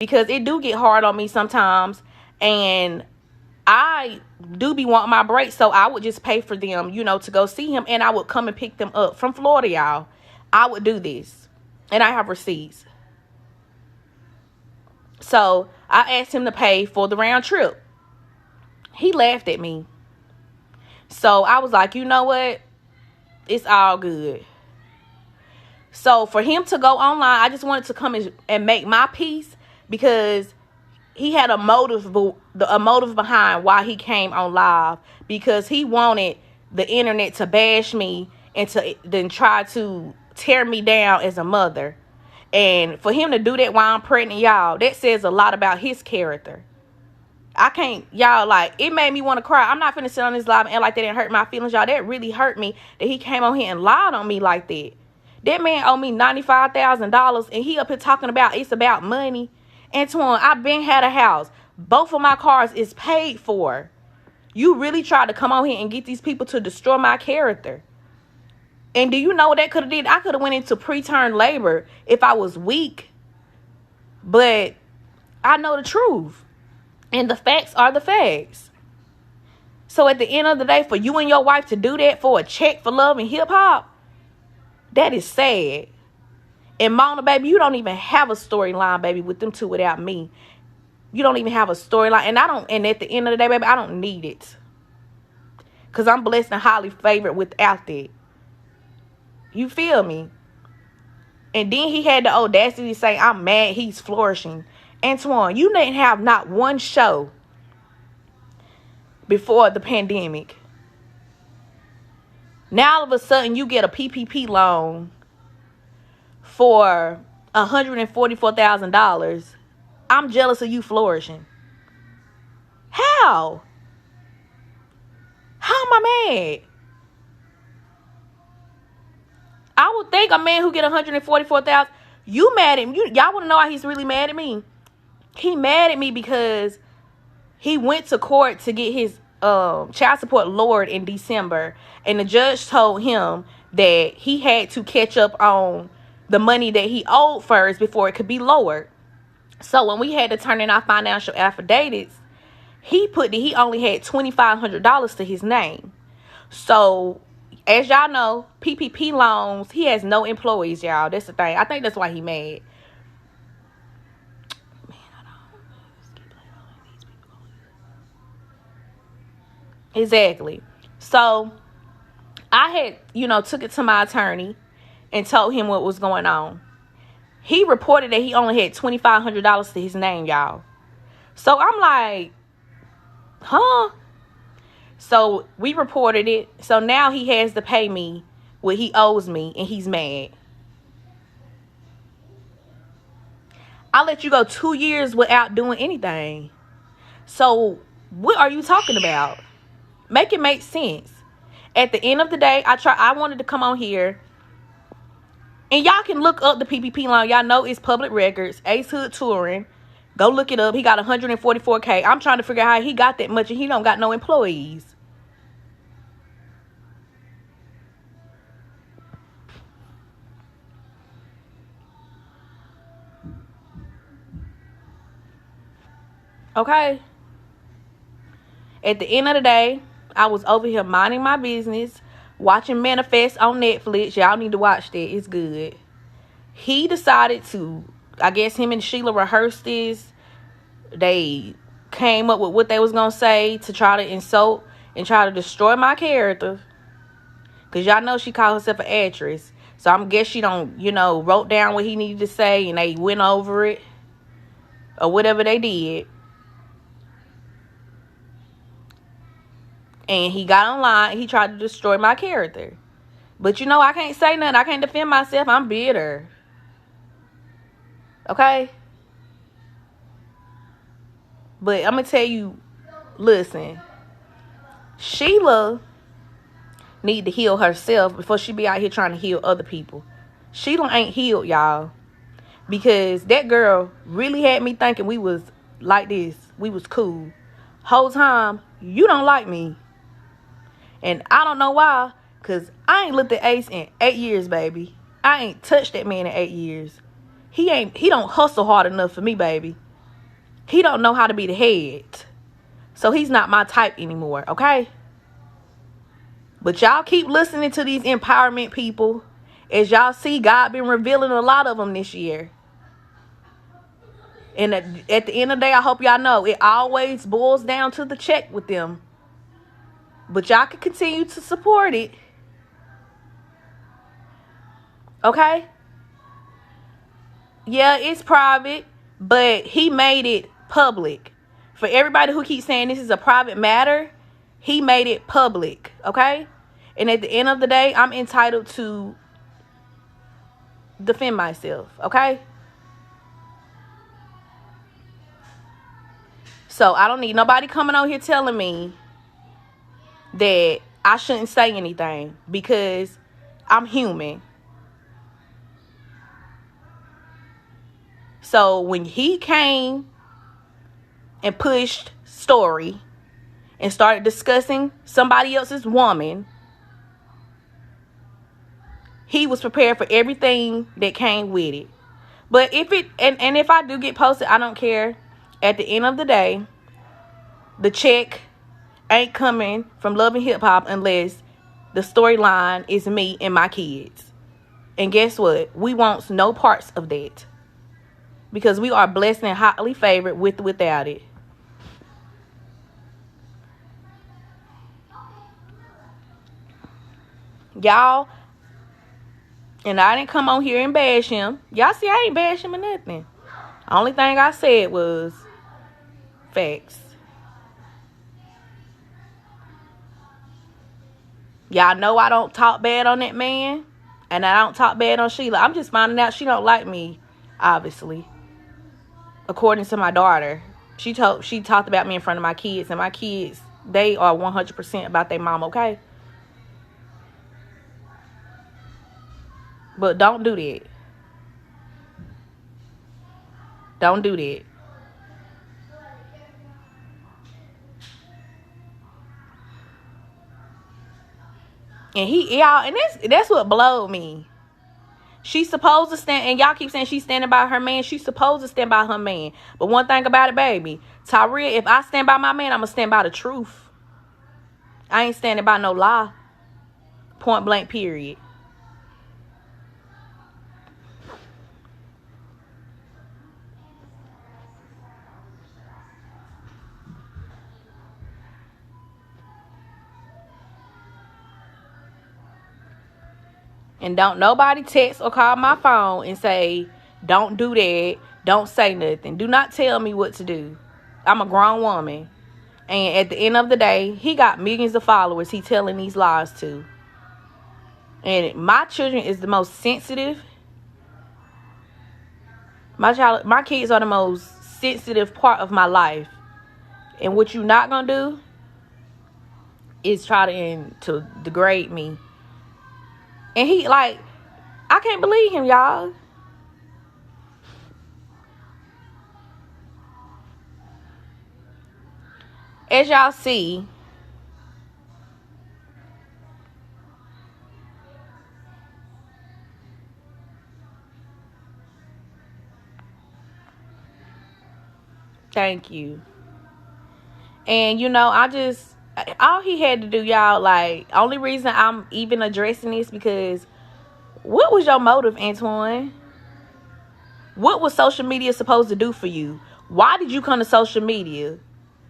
because it do get hard on me sometimes, and I do be wanting my break, so I would just pay for them, to go see him, and I would come and pick them up from Florida, y'all. I would do this, and I have receipts. So I asked him to pay for the round trip. He laughed at me. So I was like, you know what? It's all good. So for him to go online, I just wanted to come and make my peace, because he had a motive behind why he came on live, because he wanted the internet to bash me and to then try to tear me down as a mother. And for him to do that while I'm pregnant, y'all, that says a lot about his character. I can't, y'all, like, it made me want to cry. I'm not finna sit on this live and act like that didn't hurt my feelings, y'all. That really hurt me that he came on here and lied on me like that. That man owed me $95,000, and he up here talking about it's about money. Antoine, I've been had a house. Both of my cars is paid for. You really tried to come on here and get these people to destroy my character. And do you know what that could have did? I could have went into preterm labor if I was weak. But I know the truth. And the facts are the facts. So at the end of the day, for you and your wife to do that for a check for love and hip hop, that is sad. And Mona, baby, you don't even have a storyline, baby, with them two without me. You don't even have a storyline. And at the end of the day, baby, I don't need it. Because I'm blessed and highly favored without that. You feel me? And then he had the audacity to say, I'm mad he's flourishing. Antoine, you didn't have not one show before the pandemic. Now all of a sudden you get a PPP loan for $144,000. I'm jealous of you flourishing. How? How am I mad? I would think a man who get $144,000, you mad at me. Y'all want to know why he's really mad at me? He mad at me because he went to court to get his child support lowered in December, and the judge told him that he had to catch up on the money that he owed first before it could be lowered. So when we had to turn in our financial affidavits, he only had $2,500 to his name. So as y'all know, PPP loans, he has no employees, y'all. That's the thing. I think that's why he mad. Exactly. So I had, took it to my attorney and told him what was going on. He reported that he only had $2,500 to his name, y'all. So I'm like, huh? So we reported it. So now he has to pay me what he owes me, and he's mad. I let you go 2 years without doing anything. So what are you talking about? Make it make sense. At the end of the day, I wanted to come on here, and y'all can look up the PPP loan. Y'all know it's public records. Ace Hood Touring. Go look it up. He got $144K. I'm trying to figure out how he got that much, and he don't got no employees. Okay? At the end of the day, I was over here minding my business, watching Manifest on Netflix. Y'all need to watch that. It's good. He decided to, I guess him and Sheila rehearsed this. They came up with what they was going to say to try to insult and try to destroy my character. Because y'all know she called herself an actress. So I guess she don't, wrote down what he needed to say, and they went over it. Or whatever they did. And he got online. He tried to destroy my character. But I can't say nothing. I can't defend myself. I'm bitter. Okay? But I'm going to tell you, listen. Sheila need to heal herself before she be out here trying to heal other people. Sheila ain't healed, y'all. Because that girl really had me thinking we was like this. We was cool. Whole time, you don't like me. And I don't know why, because I ain't looked at Ace in 8 years, baby. I ain't touched that man in 8 years. He don't hustle hard enough for me, baby. He don't know how to be the head. So he's not my type anymore, okay? But y'all keep listening to these empowerment people. As y'all see, God been revealing a lot of them this year. And at the end of the day, I hope y'all know, it always boils down to the check with them. But y'all can continue to support it. Okay? Yeah, it's private, but he made it public. For everybody who keeps saying this is a private matter, he made it public, okay? And at the end of the day, I'm entitled to defend myself, okay? So I don't need nobody coming on here telling me that I shouldn't say anything because I'm human. So when he came and pushed story and started discussing somebody else's woman, he was prepared for everything that came with it. But if it and if I do get posted, I don't care. At the end of the day, the check ain't coming from Love and Hip Hop unless the storyline is me and my kids. And guess what? We want no parts of that. Because we are blessed and highly favored without it. Y'all, and I didn't come on here and bash him. Y'all see, I ain't bash him or nothing. Only thing I said was facts. Y'all know I don't talk bad on that man. And I don't talk bad on Sheila. I'm just finding out she don't like me, obviously. According to my daughter. She talked about me in front of my kids. And my kids, they are 100% about their mom, okay? But don't do that. Don't do that. And that's what blowed me. She's supposed to stand, and y'all keep saying she's standing by her man. She's supposed to stand by her man. But one thing about it, baby, Tyria, if I stand by my man, I'm going to stand by the truth. I ain't standing by no lie. Point blank, period. And don't nobody text or call my phone and say, don't do that. Don't say nothing. Do not tell me what to do. I'm a grown woman. And at the end of the day, he got millions of followers he telling these lies to. And my children is the most sensitive. My kids are the most sensitive part of my life. And what you not gonna do is try to degrade me. And he, like, I can't believe him, y'all. As y'all see, thank you. And, all he had to do, y'all, like, only reason I'm even addressing this because what was your motive, Antoine? What was social media supposed to do for you? Why did you come to social media?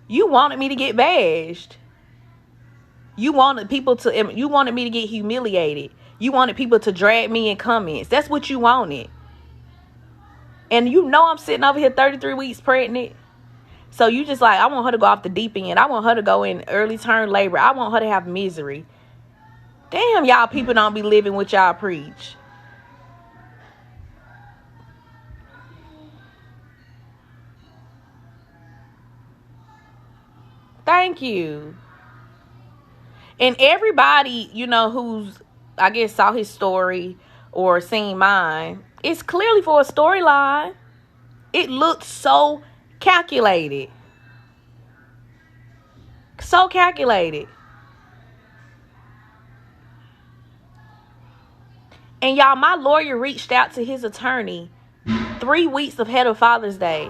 You wanted me to get bashed. You wanted me to get humiliated. You wanted people to drag me in comments. That's what you wanted. And I'm sitting over here 33 weeks pregnant. So you just like, I want her to go off the deep end. I want her to go in early term labor. I want her to have misery. Damn, y'all people don't be living what y'all preach. Thank you. And everybody, who's, I guess, saw his story or seen mine, it's clearly for a storyline. It looked so calculated. So calculated. And y'all, my lawyer reached out to his attorney 3 weeks ahead of Father's Day.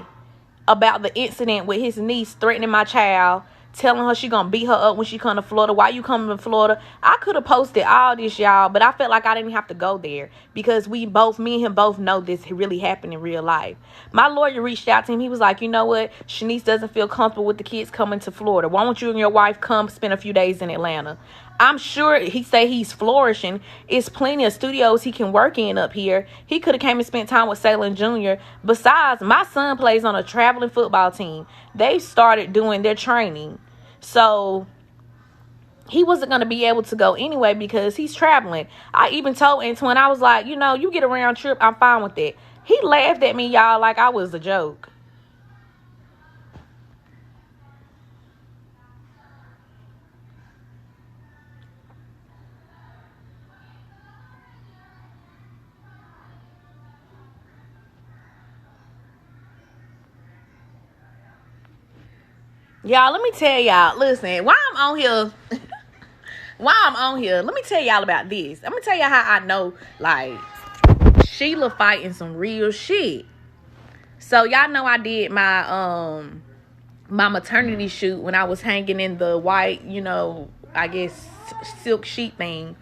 about the incident with his niece threatening my child, telling her she gonna beat her up when she come to Florida. Why you coming to Florida? I could have posted all this, y'all, but I felt like I didn't have to go there because me and him both know this really happened in real life. My lawyer reached out to him. He was like, you know what? Shanice doesn't feel comfortable with the kids coming to Florida. Why don't you and your wife come spend a few days in Atlanta? I'm sure he say he's flourishing. It's plenty of studios he can work in up here. He could have came and spent time with Salem Jr. Besides, my son plays on a traveling football team. They started doing their training. So he wasn't going to be able to go anyway because he's traveling. I even told Antoine, I was like, you know, you get a round trip, I'm fine with that. He laughed at me, y'all, like I was a joke. Y'all, let me tell y'all, listen, while I'm on here, let me tell y'all about this. I'm gonna tell y'all how I know, like, Sheila fighting some real shit. So y'all know I did my maternity shoot when I was hanging in the white, you know, I guess silk sheet thing.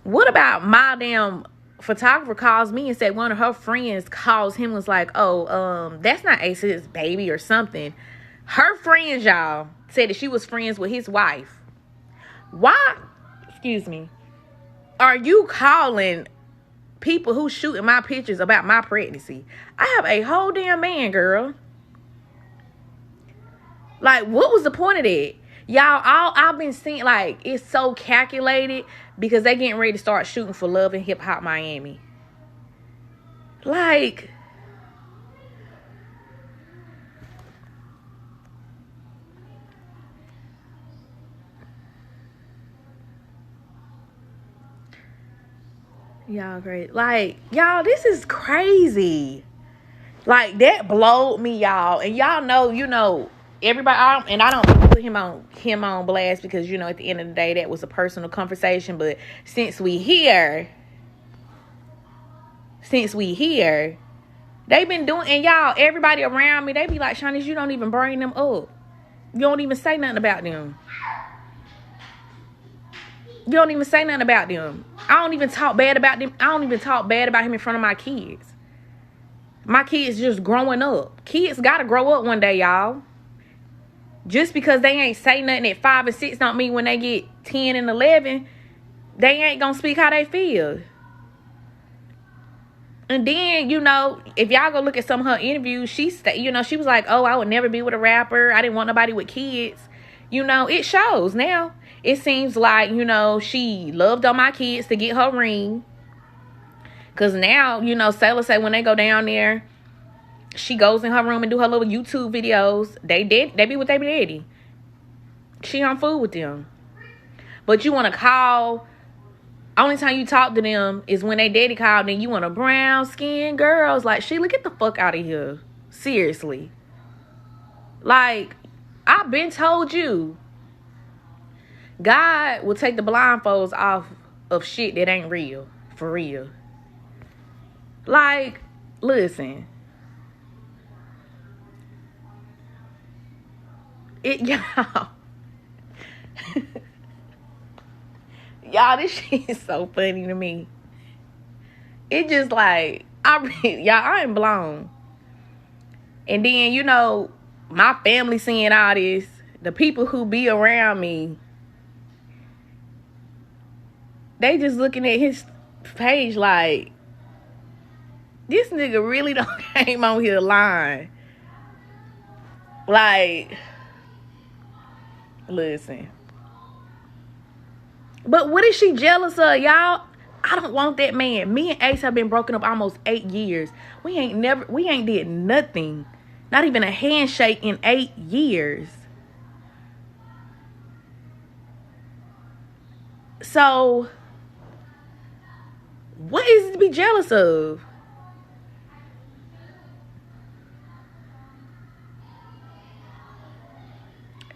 What about my damn photographer calls me and said one of her friends calls him, was like, oh, that's not Ace's baby or something. Her friends, y'all, said that she was friends with his wife. Why, excuse me, are you calling people who shooting my pictures about my pregnancy? I have a whole damn man, girl. Like, what was the point of that? Y'all, I've been seeing, like, it's so calculated because they getting ready to start shooting for Love and Hip Hop Miami. Like, y'all great. Like, y'all, this is crazy. Like, that blowed me, y'all. And y'all know, you know, everybody, I don't put him on blast because, you know, at the end of the day, that was a personal conversation. But since we here, they've been doing, and y'all, everybody around me, they be like, Shanice, you don't even bring them up. You don't even say nothing about them. You don't even say nothing about them. I don't even talk bad about them. I don't even talk bad about him in front of my kids. My kids just growing up. Kids gotta grow up one day, y'all. Just because they ain't say nothing at 5 and 6 don't mean when they get 10 and 11, they ain't gonna speak how they feel. And then, you know, if y'all go look at some of her interviews, she was like, oh, I would never be with a rapper. I didn't want nobody with kids. You know, it shows now. It seems like, you know, she loved on my kids to get her ring. Because now, you know, Sailor say when they go down there, she goes in her room and do her little YouTube videos. They be with their daddy. She on food with them. But you want to call, only time you talk to them is when they daddy called, then you want a brown skinned girls. Like, Sheila, get the fuck out of here. Seriously. Like, I've been told you, God will take the blindfolds off of shit that ain't real. For real. Like, listen. Y'all. Y'all, this shit is so funny to me. It just like, y'all, I am blown. And then, you know, my family seeing all this, the people who be around me, they just looking at his page like, this nigga really don't came on here lying. Like, listen. But what is she jealous of, y'all? I don't want that man. Me and Ace have been broken up almost 8 years. We ain't did nothing. Not even a handshake in 8 years. So, what is it to be jealous of?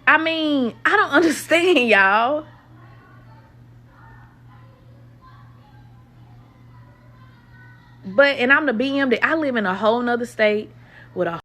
I mean, I don't understand, y'all. But, and I'm the BM that I live in a whole nother state with a